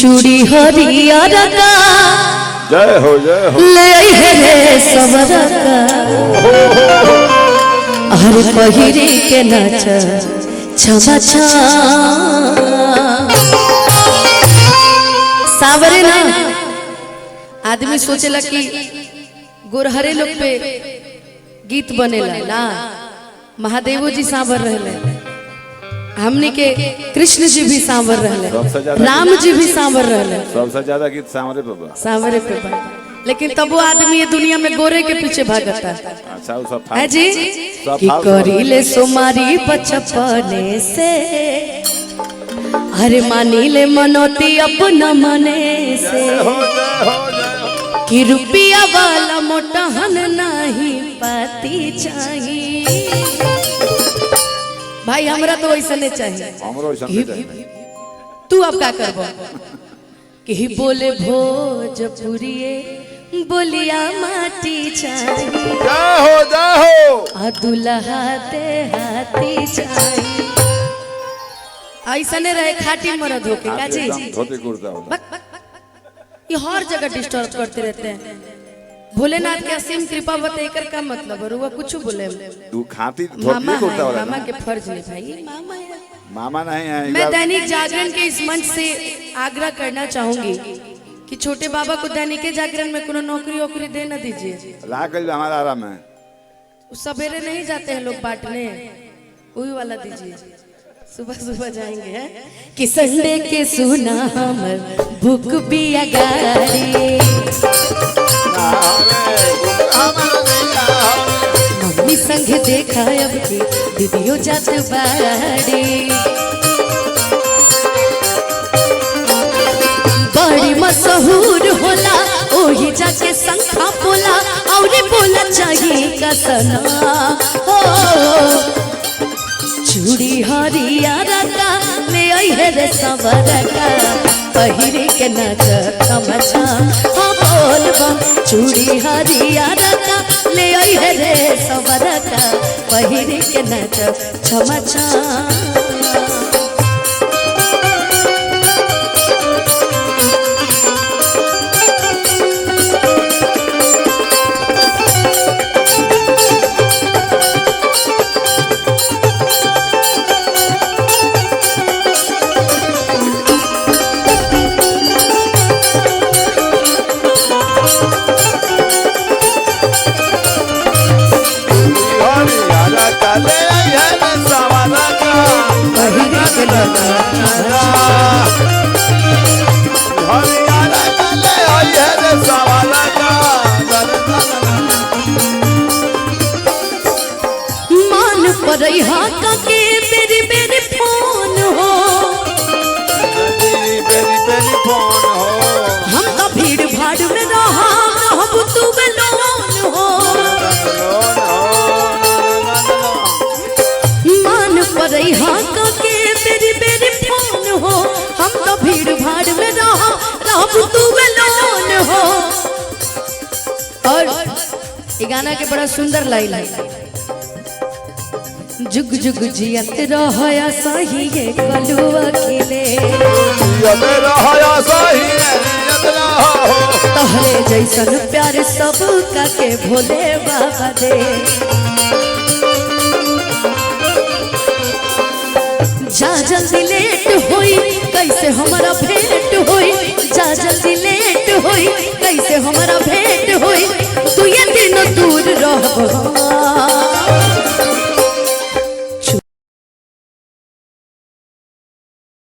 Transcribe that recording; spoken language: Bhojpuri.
चूड़ी हरियर का जय हो ले रे सवर का हर पहिरे के नाच छमा छा सावरे ना आदमी सोचेला कि गोरहरे लोग पे गीत बनेला ना महादेवो जी सांवर रहले हमने के कृष्ण जी भी सांवर रहले राम जी भी सांवर रहले सबसे ज्यादा गीत सांवरे पे बा सांवरे पे बा लेकिन तब वो आदमी ये दुनिया में गोरे के पीछे भागता अच्छा वो सब है जी कि करीले सोमारी बचपने से अरे मानीले मनोती अपना मने से कि रुपया वाला मोटहन नहीं पाती चाहिए भाई हमरा तो वैसा नहीं चाहिए हमरो वैसा नहीं चाहिए तू अब क्या करबो कि बोले भोजपुरिये बोलिया माटी चाहिए जाओ आ दुल्हा ते हाथी चाहिए ऐसा नहीं रहे खाटी मरद होके का जी धोती कुर्ता हो ये हर जगह डिस्टर्ब करते रहते हैं भोलेनाथ के असीम कृपा बतेकर का मतलब है रुआ कुछ बोले तू खाती धोती कुर्ता वाला मामा के फर्ज नहीं भाई मामा है मामा नहीं है मैं दैनिक जागरण के इस मंच से आग्रह करना चाहूंगी कि छोटे बाबा को दैनिक जागरण में कोनो नौकरी वोकरी दे न दीजिए लागल हमारा आराम है सवेरे नहीं जाते हैं लोग बांटने वही वाला दीजिए सुबह सुबह जाएंगे है? कि संडे के सुना हमर भूख भी अगाड़ी मम्मी संग देखा अब की दीदियो जात बाड़ी बड़ी मशहूर होला ओही जाके संखा बोला और बोला चाहिए कसना हो चूड़ी हरियर का ले आई रे सवर का पहिरे के नाच तमचा हो बोलबा चूड़ी हरियर का ले आई रे सवर का पहिरे के नाच छमछा मान पर के मेरी मेरी फोन हो हम तो भीड़ भाड़ में रहा हम तू बेलोन हो मान पर के मेरी मेरी फोन हो हम तो भीड़ भाड़ में रहा तू बेलोन हो और ये गाना के बड़ा सुंदर लाइन है जुग जुग जियत रहया सही ये कलुआ खिले तहरे जैसन प्यार सब का के भोले बाबा दे जा जल्दी लेट होई कैसे हमारा भेंट होई जा जल्दी लेट होई कैसे हमारा भेंट होई तू ये दिन दूर रह